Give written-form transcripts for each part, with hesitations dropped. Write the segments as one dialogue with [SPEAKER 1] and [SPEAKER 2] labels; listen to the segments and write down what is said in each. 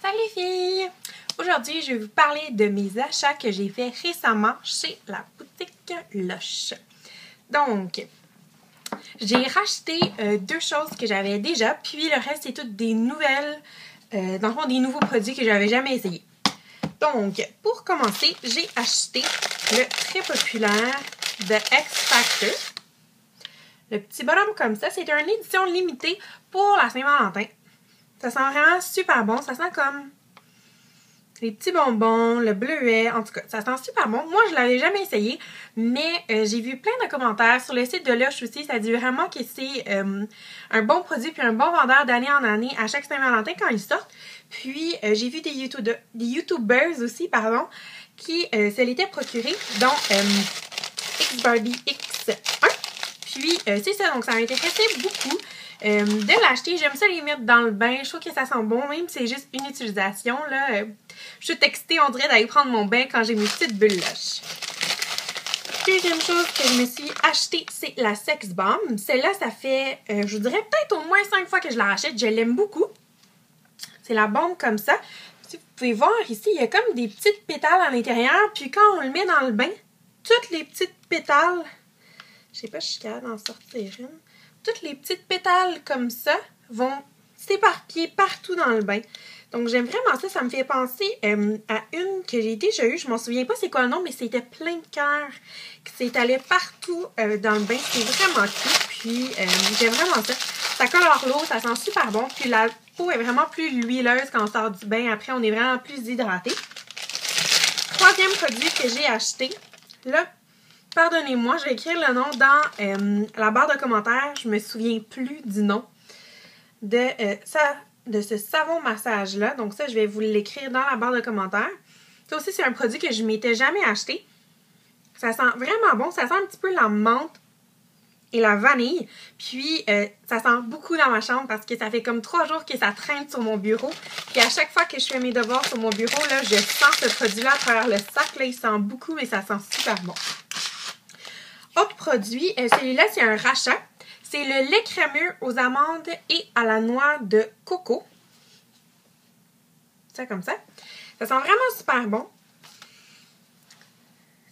[SPEAKER 1] Salut filles! Aujourd'hui, je vais vous parler de mes achats que j'ai fait récemment chez la boutique Lush. Donc, j'ai racheté deux choses que j'avais déjà, puis le reste c'est toutes des nouvelles, dans le fond des nouveaux produits que j'avais jamais essayés. Donc, pour commencer, j'ai acheté le très populaire de X Factor. Le petit bonhomme comme ça, c'est une édition limitée pour la Saint-Valentin. Ça sent vraiment super bon. Ça sent comme les petits bonbons, le bleuet. En tout cas, ça sent super bon. Moi, je l'avais jamais essayé, mais j'ai vu plein de commentaires sur le site de Lush aussi. Ça dit vraiment que c'est un bon produit puis un bon vendeur d'année en année à chaque Saint-Valentin quand ils sortent. Puis, j'ai vu des YouTubers aussi, pardon, qui se l'étaient procurés, dont X-Barbie X1. Puis, c'est ça. Donc, ça m'intéressait beaucoup. De l'acheter, j'aime ça les mettre dans le bain, je trouve que ça sent bon, même si c'est juste une utilisation, là. Je suis textée, on dirait d'aller prendre mon bain quand j'ai mes petites bulles Lush. Deuxième chose que je me suis achetée, c'est la Sex Bomb. Celle-là, ça fait, je vous dirais peut-être au moins 5 fois que je la rachète, je l'aime beaucoup. C'est la bombe comme ça. Si vous pouvez voir ici, il y a comme des petites pétales à l'intérieur, puis quand on le met dans le bain, toutes les petites pétales, je sais pas si je suis capable d'en sortir une. Toutes les petites pétales comme ça vont s'éparpiller partout dans le bain. Donc, j'aime vraiment ça. Ça me fait penser à une que j'ai déjà eue. Je m'en souviens pas c'est quoi le nom, mais c'était plein de cœur qui s'étalait partout dans le bain. C'est vraiment cute. Puis, j'aime vraiment ça. Ça colore l'eau, ça sent super bon. Puis, la peau est vraiment plus huileuse quand on sort du bain. Après, on est vraiment plus hydraté. Troisième produit que j'ai acheté. Là, pardonnez-moi, je vais écrire le nom dans la barre de commentaires. Je me souviens plus du nom de ce savon massage-là. Donc ça, je vais vous l'écrire dans la barre de commentaires. Ça aussi, c'est un produit que je ne m'étais jamais acheté. Ça sent vraiment bon. Ça sent un petit peu la menthe et la vanille. Puis, ça sent beaucoup dans ma chambre parce que ça fait comme 3 jours que ça traîne sur mon bureau. Puis à chaque fois que je fais mes devoirs sur mon bureau, là, je sens ce produit-là à travers le sac. Là, il sent beaucoup, mais ça sent super bon. Autre produit, celui-là, c'est un rachat. C'est le lait crémeux aux amandes et à la noix de coco. Ça comme ça. Ça sent vraiment super bon.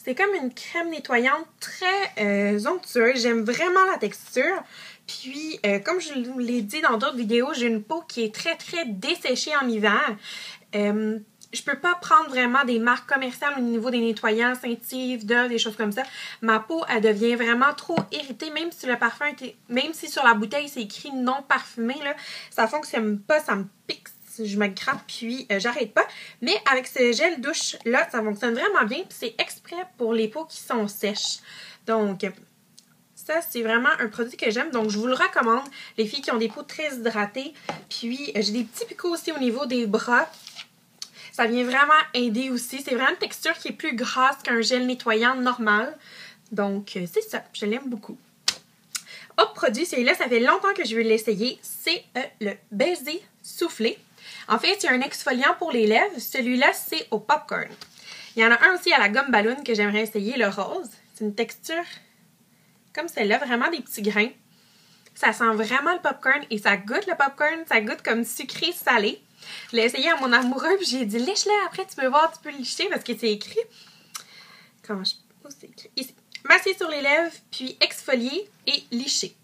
[SPEAKER 1] C'est comme une crème nettoyante très onctueuse. J'aime vraiment la texture. Puis, comme je vous l'ai dit dans d'autres vidéos, j'ai une peau qui est très, très desséchée en hiver. Je peux pas prendre vraiment des marques commerciales au niveau des nettoyants, Saint-Yves, Dove, des choses comme ça. Ma peau, elle devient vraiment trop irritée, même si le parfum était, même si sur la bouteille c'est écrit non parfumé, là, ça fonctionne pas, ça me pique, je me gratte, puis j'arrête pas. Mais avec ce gel douche là, ça fonctionne vraiment bien, puis c'est exprès pour les peaux qui sont sèches. Donc, ça, c'est vraiment un produit que j'aime. Donc, je vous le recommande, les filles qui ont des peaux très hydratées. Puis, j'ai des petits picots aussi au niveau des bras. Ça vient vraiment aider aussi. C'est vraiment une texture qui est plus grasse qu'un gel nettoyant normal. Donc, c'est ça. Je l'aime beaucoup. Autre produit, celui-là, ça fait longtemps que je veux l'essayer. C'est le baiser soufflé. En fait, c'est un exfoliant pour les lèvres. Celui-là, c'est au popcorn. Il y en a un aussi à la gomme ballon que j'aimerais essayer, le rose. C'est une texture comme celle-là, vraiment des petits grains. Ça sent vraiment le popcorn et ça goûte le popcorn. Ça goûte comme sucré salé. Je l'ai essayé à mon amoureux, puis j'ai dit lèche-le après, tu peux voir, tu peux licher parce que c'est écrit. Comment je. Où c'est écrit? Ici. Masser sur les lèvres, puis exfolier et licher.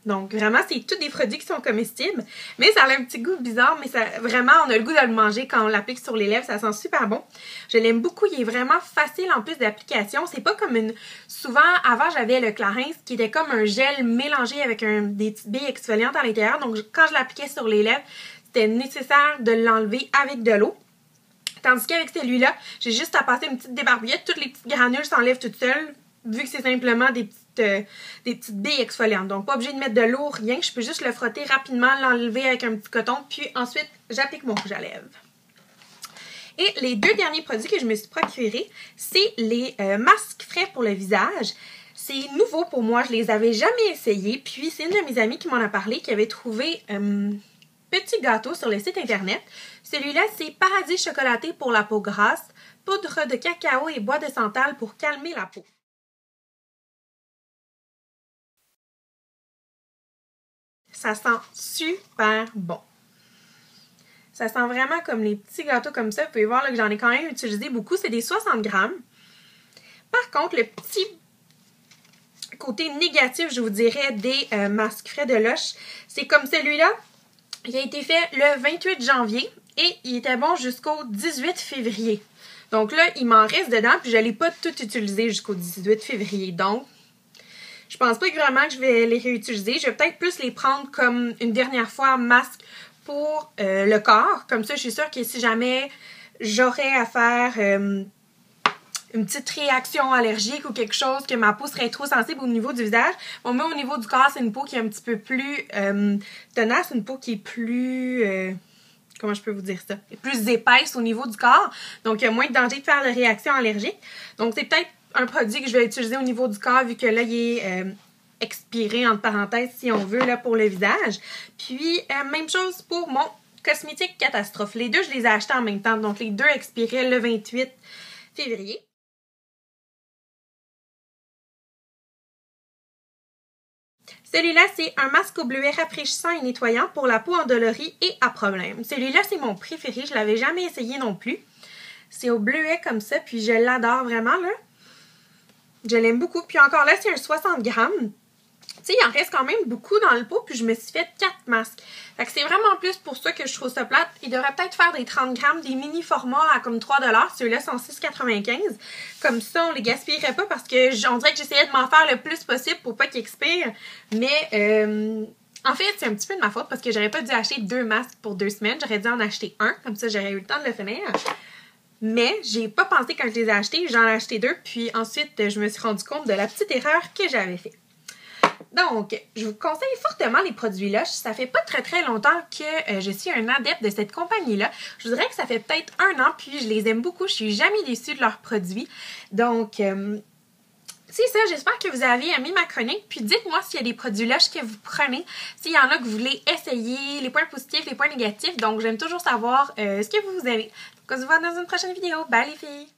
[SPEAKER 1] Donc, vraiment, c'est tous des produits qui sont comestibles. Mais ça a un petit goût bizarre, mais ça, vraiment, on a le goût de le manger quand on l'applique sur les lèvres. Ça sent super bon. Je l'aime beaucoup. Il est vraiment facile en plus d'application. C'est pas comme une. Souvent, avant, j'avais le Clarins qui était comme un gel mélangé avec des petites billes exfoliantes à l'intérieur. Donc, quand je l'appliquais sur les lèvres, c'était nécessaire de l'enlever avec de l'eau. Tandis qu'avec celui-là, j'ai juste à passer une petite débarbouillette. Toutes les petites granules s'enlèvent toutes seules, vu que c'est simplement des petites billes exfoliantes. Donc, pas obligé de mettre de l'eau, rien. Je peux juste le frotter rapidement, l'enlever avec un petit coton, puis ensuite, j'applique mon rouge à lèvres. Et les deux derniers produits que je me suis procurés, c'est les masques frais pour le visage. C'est nouveau pour moi, je les avais jamais essayés. Puis, c'est une de mes amies qui m'en a parlé, qui avait trouvé petit gâteau sur le site internet. Celui-là, c'est Paradis chocolaté pour la peau grasse, poudre de cacao et bois de santal pour calmer la peau. Ça sent super bon. Ça sent vraiment comme les petits gâteaux comme ça. Vous pouvez voir là, que j'en ai quand même utilisé beaucoup. C'est des 60 grammes. Par contre, le petit côté négatif, je vous dirais, des masques frais de Lush, c'est comme celui-là. Il a été fait le 28 janvier et il était bon jusqu'au 18 février. Donc là, il m'en reste dedans, puis je ne l'ai pas tout utilisé jusqu'au 18 février. Donc, je pense pas vraiment que je vais les réutiliser. Je vais peut-être plus les prendre comme une dernière fois masque pour le corps. Comme ça, je suis sûre que si jamais j'aurais à faire une petite réaction allergique ou quelque chose, que ma peau serait trop sensible au niveau du visage, bon, moi, au niveau du corps, c'est une peau qui est un petit peu plus tenace, une peau qui est plus... comment je peux vous dire ça? Plus épaisse au niveau du corps. Donc, il y a moins de danger de faire de réactions allergiques. Donc, c'est peut-être un produit que je vais utiliser au niveau du corps, vu que là, il est expiré, entre parenthèses, si on veut, là, pour le visage. Puis, même chose pour mon cosmétique catastrophe. Les deux, je les ai achetés en même temps. Donc, les deux expiraient le 28 février. Celui-là, c'est un masque au bleuet rafraîchissant et nettoyant pour la peau endolorie et à problème. Celui-là, c'est mon préféré. Je ne l'avais jamais essayé non plus. C'est au bleuet comme ça, puis je l'adore vraiment, là. Je l'aime beaucoup. Puis encore là, c'est un 60 grammes. Tu sais, il en reste quand même beaucoup dans le pot, puis je me suis fait 4 masques. Fait que c'est vraiment plus pour ça que je trouve ça plate. Il devrait peut-être faire des 30 grammes, des mini formats à comme 3 $. Ceux-là sont 6,95 $. Comme ça, on les gaspillerait pas parce que on dirait que j'essayais de m'en faire le plus possible pour pas qu'ils expirent. Mais en fait, c'est un petit peu de ma faute parce que j'aurais pas dû acheter 2 masques pour 2 semaines. J'aurais dû en acheter un, comme ça j'aurais eu le temps de le finir. Mais j'ai pas pensé quand je les ai achetés, j'en ai acheté 2. Puis ensuite, je me suis rendu compte de la petite erreur que j'avais faite. Donc, je vous conseille fortement les produits Lush. Ça fait pas très longtemps que je suis un adepte de cette compagnie-là. Je vous dirais que ça fait peut-être 1 an, puis je les aime beaucoup. Je suis jamais déçue de leurs produits. Donc, c'est ça. J'espère que vous avez aimé ma chronique. Puis dites-moi s'il y a des produits Lush que vous prenez, s'il y en a que vous voulez essayer, les points positifs, les points négatifs. Donc, j'aime toujours savoir ce que vous aimez. Donc, on se voit dans une prochaine vidéo. Bye les filles!